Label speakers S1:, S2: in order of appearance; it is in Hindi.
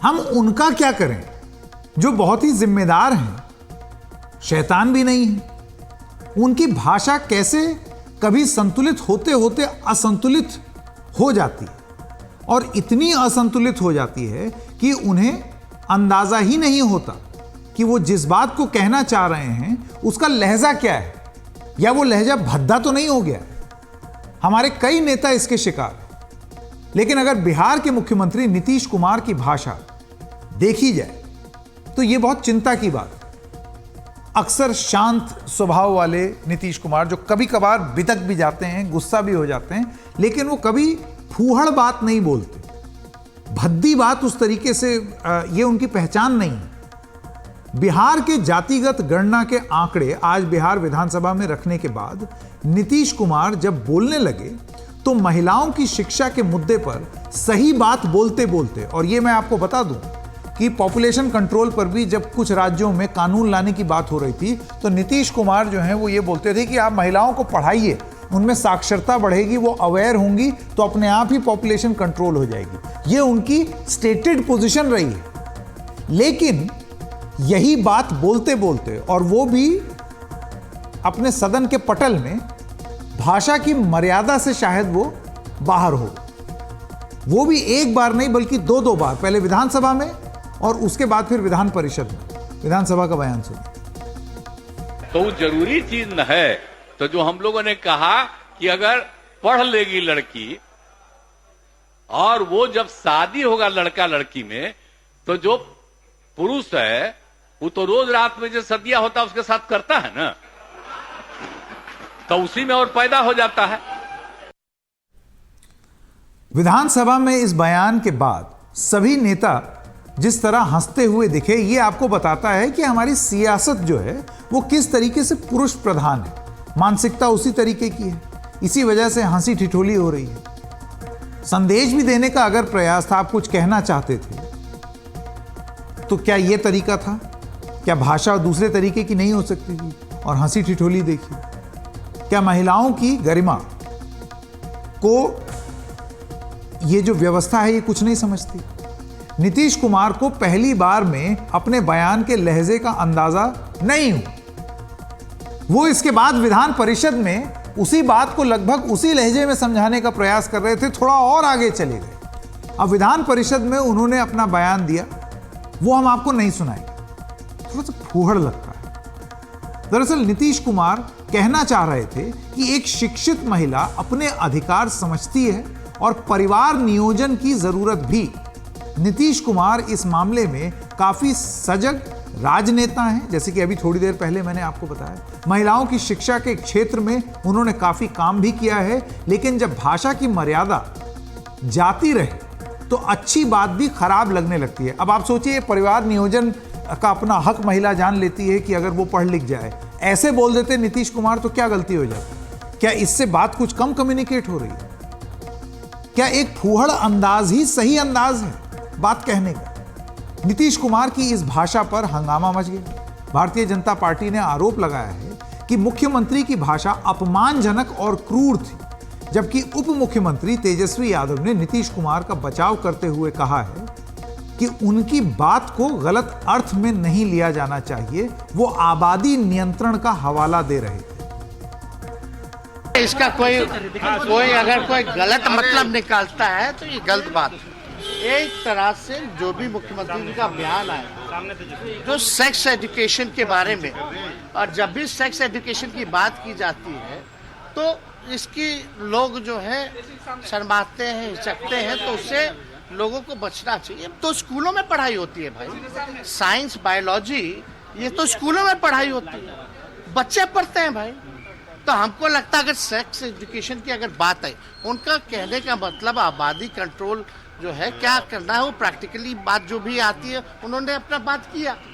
S1: हम उनका क्या करें जो बहुत ही जिम्मेदार हैं, शैतान भी नहीं है। उनकी भाषा कैसे कभी संतुलित होते होते असंतुलित हो जाती है, और इतनी असंतुलित हो जाती है कि उन्हें अंदाजा ही नहीं होता कि वो जिस बात को कहना चाह रहे हैं उसका लहजा क्या है, या वो लहजा भद्दा तो नहीं हो गया। हमारे कई नेता इसके शिकार हैं। लेकिन अगर बिहार के मुख्यमंत्री नीतीश कुमार की भाषा देखी जाए तो यह बहुत चिंता की बात है। अक्सर शांत स्वभाव वाले नीतीश कुमार, जो कभी कभार बिदक भी जाते हैं, गुस्सा भी हो जाते हैं, लेकिन वो कभी फूहड़ बात नहीं बोलते, भद्दी बात उस तरीके से, ये उनकी पहचान नहीं है। बिहार के जातिगत गणना के आंकड़े आज बिहार विधानसभा में रखने के बाद नीतीश कुमार जब बोलने लगे तो महिलाओं की शिक्षा के मुद्दे पर सही बात बोलते बोलते, और ये मैं आपको बता दूं कि पॉपुलेशन कंट्रोल पर भी जब कुछ राज्यों में कानून लाने की बात हो रही थी तो नीतीश कुमार जो हैं वो ये बोलते थे कि आप महिलाओं को पढ़ाइए, उनमें साक्षरता बढ़ेगी, वो अवेयर होंगी तो अपने आप ही पॉपुलेशन कंट्रोल हो जाएगी। ये उनकी स्टेटेड पोजीशन रही है। लेकिन यही बात बोलते बोलते, और वो भी अपने सदन के पटल में, भाषा की मर्यादा से शायद वो बाहर हो, वो भी एक बार नहीं बल्कि दो दो बार, पहले विधानसभा में और उसके बाद फिर विधान परिषद में। विधानसभा का बयान सुनिए।
S2: तो जरूरी चीज न है। तो जो हम लोगों ने कहा कि अगर पढ़ लेगी लड़की और वो जब शादी होगा लड़का लड़की में, तो जो पुरुष है वो तो रोज रात में जो सदिया होता है उसके साथ करता है ना, तो उसी में और पैदा हो जाता है।
S1: विधानसभा में इस बयान के बाद सभी नेता जिस तरह हंसते हुए दिखे, ये आपको बताता है कि हमारी सियासत जो है वो किस तरीके से पुरुष प्रधान है, मानसिकता उसी तरीके की है। इसी वजह से हंसी ठिठोली हो रही है। संदेश भी देने का अगर प्रयास था, आप कुछ कहना चाहते थे, तो क्या यह तरीका था? क्या भाषा दूसरे तरीके की नहीं हो सकती थी? और हंसी ठिठोली देखिए। क्या महिलाओं की गरिमा को ये जो व्यवस्था है ये कुछ नहीं समझती? नीतीश कुमार को पहली बार में अपने बयान के लहजे का अंदाजा नहीं हुआ। वो इसके बाद विधान परिषद में उसी बात को लगभग उसी लहजे में समझाने का प्रयास कर रहे थे, थोड़ा और आगे चले गए। अब विधान परिषद में उन्होंने अपना बयान दिया, वो हम आपको नहीं सुनाएंगे, थोड़ा सा फूहड़ लगता है। दरअसल नीतीश कुमार कहना चाह रहे थे कि एक शिक्षित महिला अपने अधिकार समझती है और परिवार नियोजन की जरूरत भी। नीतीश कुमार इस मामले में काफी सजग राजनेता हैं, जैसे कि अभी थोड़ी देर पहले मैंने आपको बताया। महिलाओं की शिक्षा के क्षेत्र में उन्होंने काफी काम भी किया है, लेकिन जब भाषा की मर्यादा जाती रहे तो अच्छी बात भी खराब लगने लगती है। अब आप सोचिए, परिवार नियोजन का अपना हक महिला जान लेती है कि अगर वो पढ़ लिख जाए, ऐसे बोल देते नीतीश कुमार तो क्या गलती हो जाती? क्या इससे बात कुछ कम कम्युनिकेट हो रही है? क्या एक फूहड़ अंदाज ही सही अंदाज है बात कहने का? नीतीश कुमार की इस भाषा पर हंगामा मच गया। भारतीय जनता पार्टी ने आरोप लगाया है कि मुख्यमंत्री की भाषा अपमानजनक और क्रूर थी, जबकि उप मुख्यमंत्री तेजस्वी यादव ने नीतीश कुमार का बचाव करते हुए कहा है कि उनकी बात को गलत अर्थ में नहीं लिया जाना चाहिए, वो आबादी नियंत्रण का हवाला दे रहे थे।
S3: इसका कोई अगर कोई गलत मतलब निकालता है तो ये गलत बात है। एक तरह से जो भी मुख्यमंत्री जी का बयान आया जो सेक्स एजुकेशन के बारे में, और जब भी सेक्स एजुकेशन की बात की जाती है तो इसकी लोग जो है शर्माते हैं, हिचकते हैं, तो उससे लोगों को बचना चाहिए। तो स्कूलों में पढ़ाई होती है भाई, साइंस बायोलॉजी ये तो स्कूलों में पढ़ाई होती है, बच्चे पढ़ते हैं भाई। तो हमको लगता है अगर सेक्स एजुकेशन की अगर बात है, उनका कहने का मतलब आबादी कंट्रोल जो है क्या करना है, वो प्रैक्टिकली बात जो भी आती है उन्होंने अपना बात किया।